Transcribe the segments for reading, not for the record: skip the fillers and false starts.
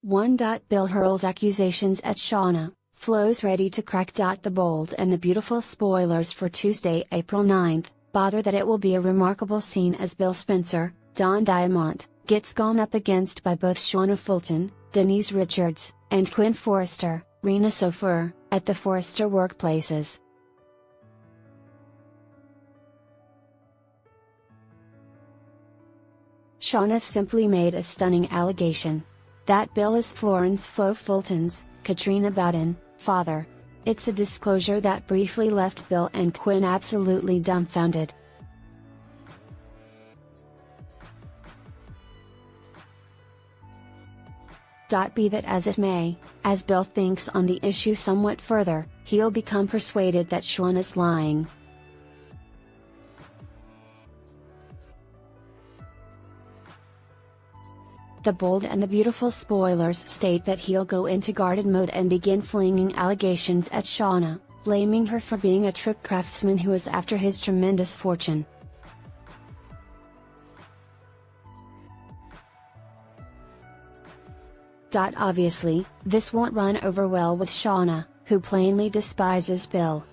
1. Bill hurls accusations at Shauna. Flo's ready to crack. The bold and the beautiful spoilers for Tuesday, April 9th, bother that it will be a remarkable scene as Bill Spencer, Don Diamont, gets gone up against by both Shauna Fulton, Denise Richards, and Quinn Forrester, Rena Sofer, at the Forrester workplaces. Shauna simply made a stunning allegation. That Bill is Florence Flo Fulton's, Katrina Bowden, father. It's a disclosure that briefly left Bill and Quinn absolutely dumbfounded. Be that as it may, as Bill thinks on the issue somewhat further, he'll become persuaded that Shauna's lying. The bold and the beautiful spoilers state that he'll go into guarded mode and begin flinging allegations at Shauna, blaming her for being a trick craftsman who is after his tremendous fortune. Obviously, this won't run over well with Shauna, who plainly despises Bill.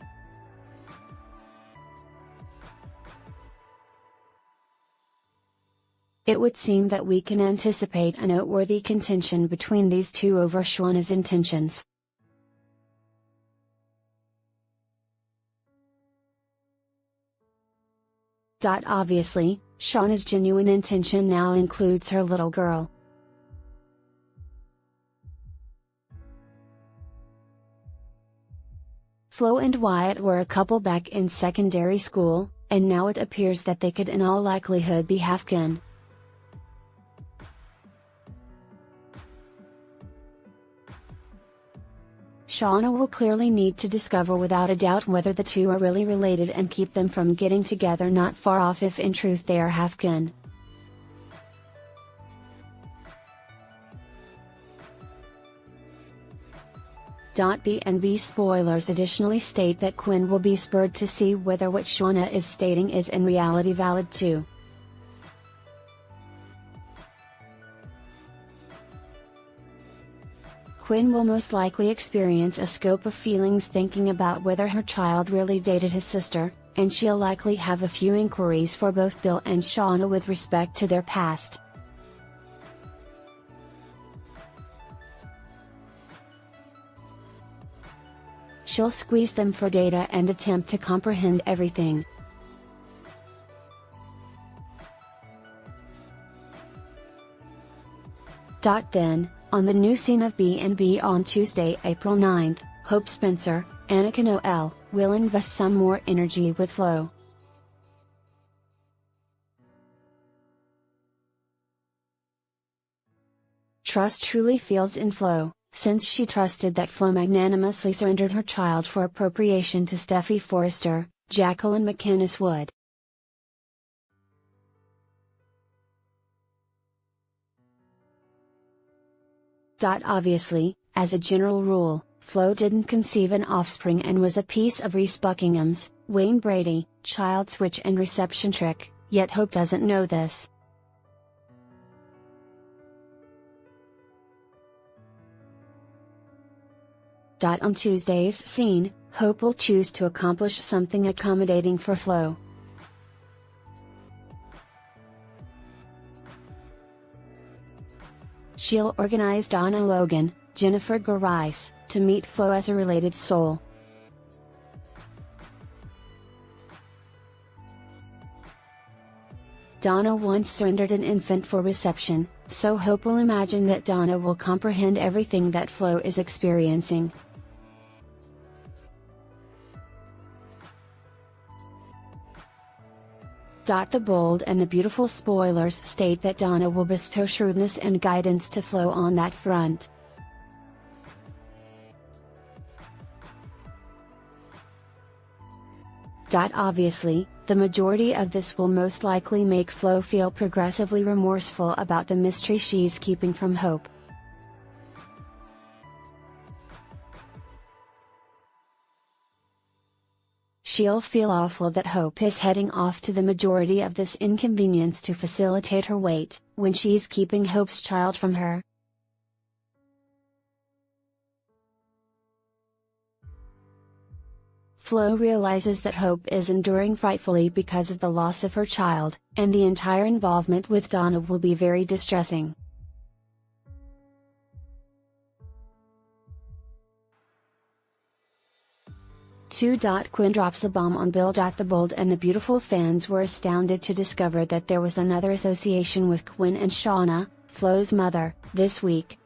It would seem that we can anticipate a noteworthy contention between these two over Shauna's intentions. Obviously, Shauna's genuine intention now includes her little girl. Flo and Wyatt were a couple back in secondary school, and now it appears that they could in all likelihood be half-kin. Shauna will clearly need to discover without a doubt whether the two are really related and keep them from getting together not far off if in truth they are half-kin. B&B spoilers additionally state that Quinn will be spurred to see whether what Shauna is stating is in reality valid too. Quinn will most likely experience a scope of feelings thinking about whether her child really dated his sister, and she'll likely have a few inquiries for both Bill and Shauna with respect to their past. She'll squeeze them for data and attempt to comprehend everything. Then, on the new scene of B&B on Tuesday, April 9th, Hope Spencer, Annika Noel, will invest some more energy with Flo. Trust truly feels in Flo, since she trusted that Flo magnanimously surrendered her child for appropriation to Steffy Forrester, Jacqueline McInnes Wood. Obviously, as a general rule, Flo didn't conceive an offspring and was a piece of Reese Buckingham's, Wayne Brady, child switch and reception trick, yet Hope doesn't know this. On Tuesday's scene, Hope will choose to accomplish something accommodating for Flo. She'll organize Donna Logan, Jennifer Garais, to meet Flo as a related soul. Donna once surrendered an infant for reception, so Hope will imagine that Donna will comprehend everything that Flo is experiencing. The bold and the beautiful spoilers state that Donna will bestow shrewdness and guidance to Flo on that front. Obviously, the majority of this will most likely make Flo feel progressively remorseful about the mystery she's keeping from Hope. She'll feel awful that Hope is heading off to the majority of this inconvenience to facilitate her weight, when she's keeping Hope's child from her. Flo realizes that Hope is enduring frightfully because of the loss of her child, and the entire involvement with Donna will be very distressing. Quinn drops a bomb on Bill. The Bold and the Beautiful fans were astounded to discover that there was another association with Quinn and Shauna, Flo's mother, this week.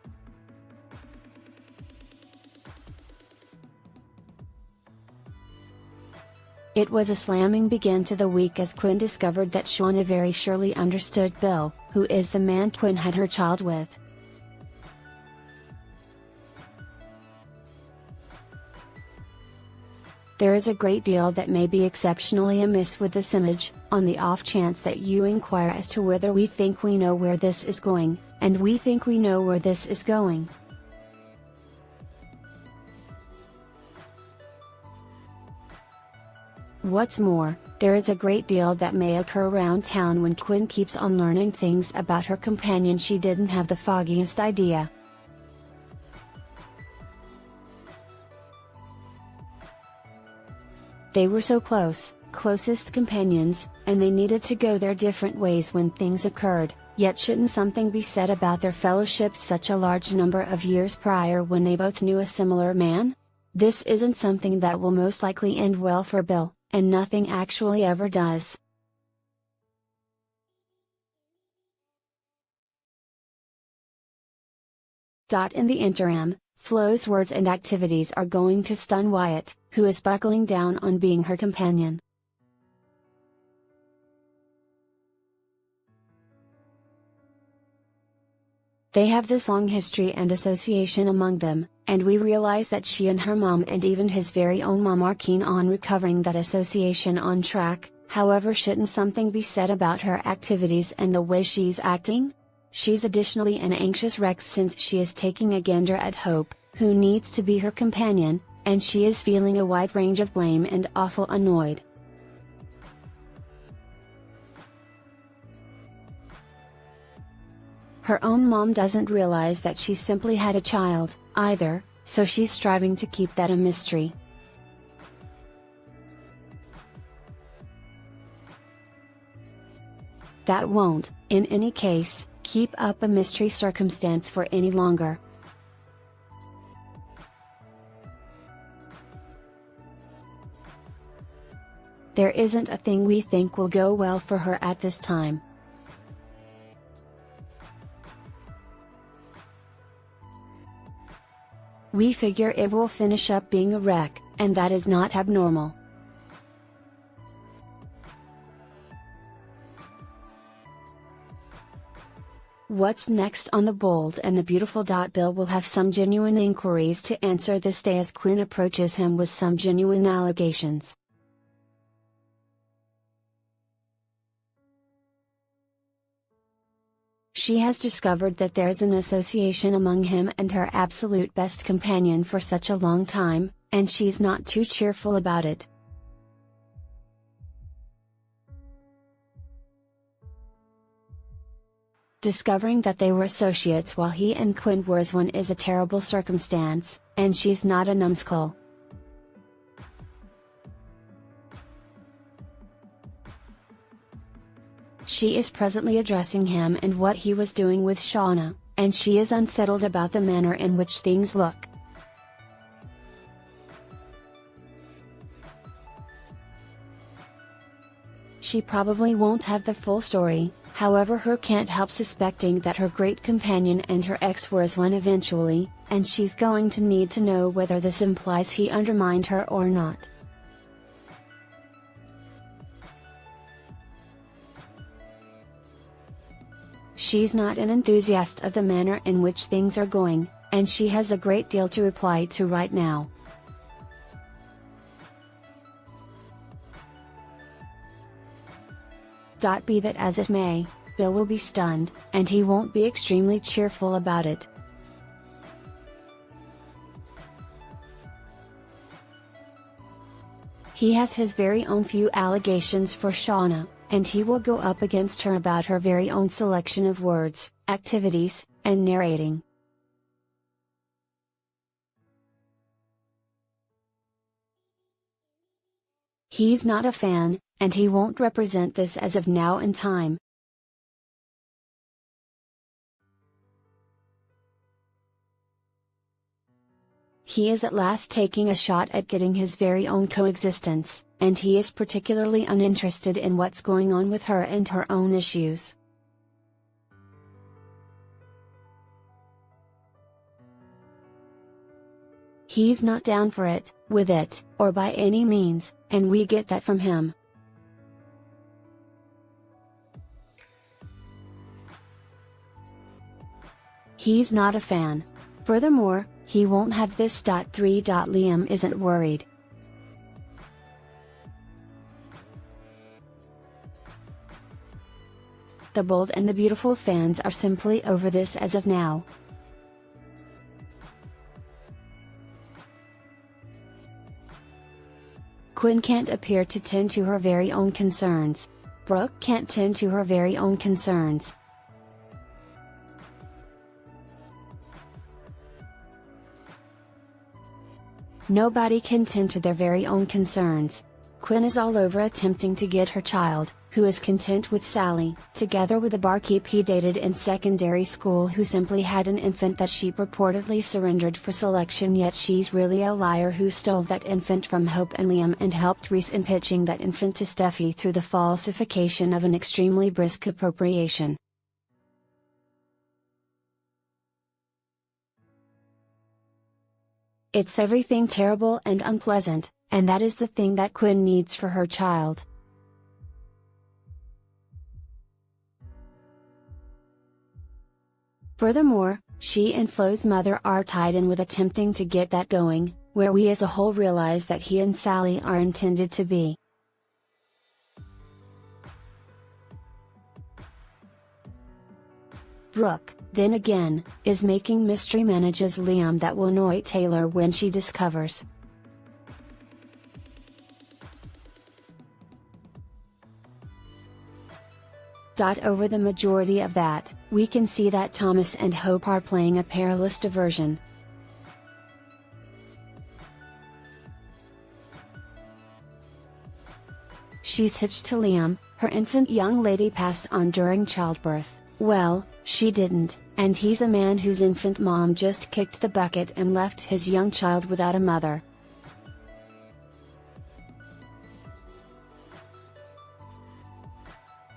It was a slamming begin to the week as Quinn discovered that Shauna very surely understood Bill, who is the man Quinn had her child with. There is a great deal that may be exceptionally amiss with this image, on the off chance that you inquire as to whether we think we know where this is going, and we think we know where this is going. What's more, there is a great deal that may occur around town when Quinn keeps on learning things about her companion she didn't have the foggiest idea. They were so close, closest companions, and they needed to go their different ways when things occurred, yet shouldn't something be said about their fellowship such a large number of years prior when they both knew a similar man? This isn't something that will most likely end well for Bill, and nothing actually ever does. In the interim, Flo's words and activities are going to stun Wyatt, who is buckling down on being her companion. They have this long history and association among them, and we realize that she and her mom and even his very own mom are keen on recovering that association on track. However, shouldn't something be said about her activities and the way she's acting? She's additionally an anxious wreck since she is taking a gander at Hope, who needs to be her companion, and she is feeling a wide range of blame and awful annoyed. Her own mom doesn't realize that she simply had a child, either, so she's striving to keep that a mystery. That won't, in any case, keep up a mystery circumstance for any longer. There isn't a thing we think will go well for her at this time. We figure it will finish up being a wreck, and that is not abnormal. What's next on The Bold and the Beautiful? Bill will have some genuine inquiries to answer this day as Quinn approaches him with some genuine allegations. She has discovered that there's an association among him and her absolute best companion for such a long time, and she's not too cheerful about it. Discovering that they were associates while he and Quinn were as one is a terrible circumstance, and she's not a numbskull. She is presently addressing him and what he was doing with Shauna, and she is unsettled about the manner in which things look. She probably won't have the full story, however her can't help suspecting that her great companion and her ex were as one eventually, and she's going to need to know whether this implies he undermined her or not. She's not an enthusiast of the manner in which things are going, and she has a great deal to reply to right now. Be that as it may, Bill will be stunned, and he won't be extremely cheerful about it. He has his very own few allegations for Shauna, and he will go up against her about her very own selection of words, activities, and narrating. He's not a fan, and he won't represent this as of now in time. He is at last taking a shot at getting his very own coexistence, and he is particularly uninterested in what's going on with her and her own issues. He's not down for it, with it, or by any means, and we get that from him. He's not a fan. Furthermore, he won't have this. 3. Liam isn't worried. The Bold and the Beautiful fans are simply over this as of now. Quinn can't appear to tend to her very own concerns. Brooke can't tend to her very own concerns. Nobody can tend to their very own concerns. Quinn is all over attempting to get her child, who is content with Sally, together with a barkeep he dated in secondary school who simply had an infant that she purportedly surrendered for selection, yet she's really a liar who stole that infant from Hope and Liam and helped Reese in pitching that infant to Steffi through the falsification of an extremely brisk appropriation. It's everything terrible and unpleasant, and that is the thing that Quinn needs for her child. Furthermore, she and Flo's mother are tied in with attempting to get that going, where we as a whole realize that he and Sally are intended to be. Brooke, then again, is making mystery manages Liam that will annoy Taylor when she discovers. Over the majority of that, we can see that Thomas and Hope are playing a perilous diversion. She's hitched to Liam, her infant young lady passed on during childbirth. Well, she didn't, and he's a man whose infant mom just kicked the bucket and left his young child without a mother.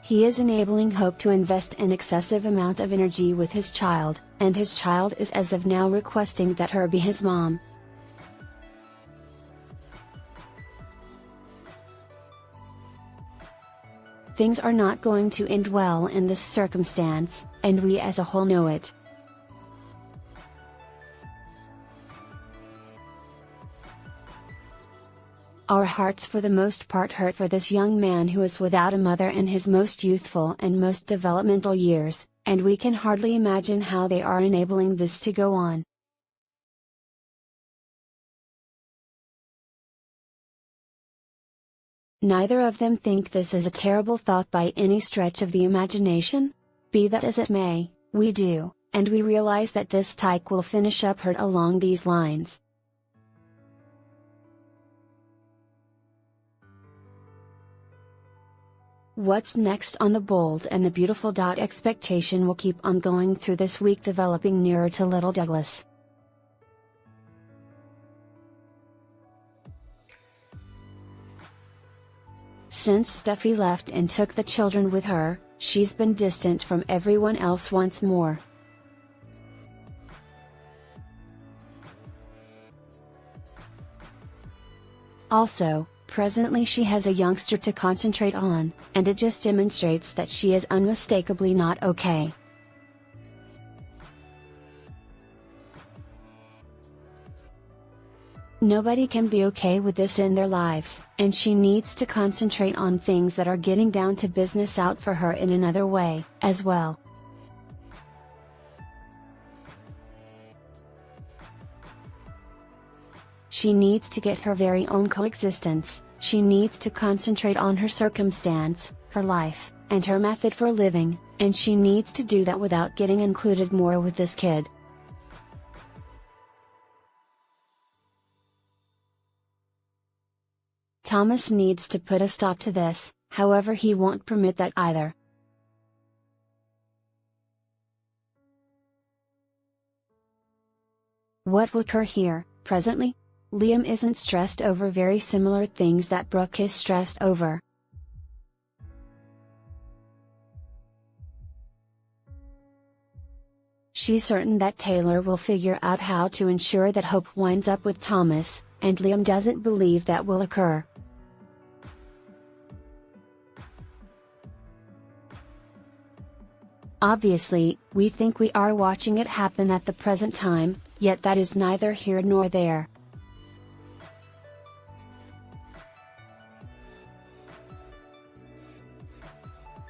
He is enabling Hope to invest an excessive amount of energy with his child, and his child is as of now requesting that her be his mom. Things are not going to end well in this circumstance, and we as a whole know it. Our hearts for the most part hurt for this young man who is without a mother in his most youthful and most developmental years, and we can hardly imagine how they are enabling this to go on. Neither of them think this is a terrible thought by any stretch of the imagination? Be that as it may, we do, and we realize that this tyke will finish up hurt along these lines. What's next on The Bold and the Beautiful? Expectation will keep on going through this week, developing nearer to little Douglas. Since Steffi left and took the children with her, she's been distant from everyone else once more. Also, presently she has a youngster to concentrate on, and it just demonstrates that she is unmistakably not okay. Nobody can be okay with this in their lives, and she needs to concentrate on things that are getting down to business out for her in another way, as well. She needs to get her very own coexistence, she needs to concentrate on her circumstance, her life, and her method for living, and she needs to do that without getting included more with this kid. Thomas needs to put a stop to this, however he won't permit that either. What will occur here, presently? Liam isn't stressed over very similar things that Brooke is stressed over. She's certain that Taylor will figure out how to ensure that Hope winds up with Thomas, and Liam doesn't believe that will occur. Obviously, we think we are watching it happen at the present time, yet that is neither here nor there.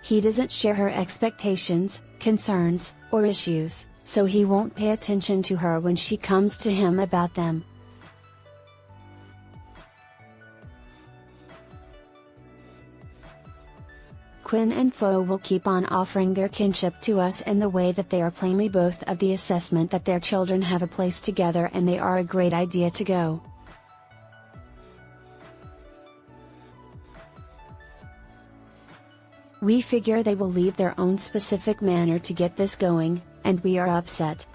He doesn't share her expectations, concerns, or issues, so he won't pay attention to her when she comes to him about them. Quinn and Flo will keep on offering their kinship to us in the way that they are plainly both of the assessment that their children have a place together and they are a great idea to go. We figure they will leave their own specific manner to get this going, and we are upset.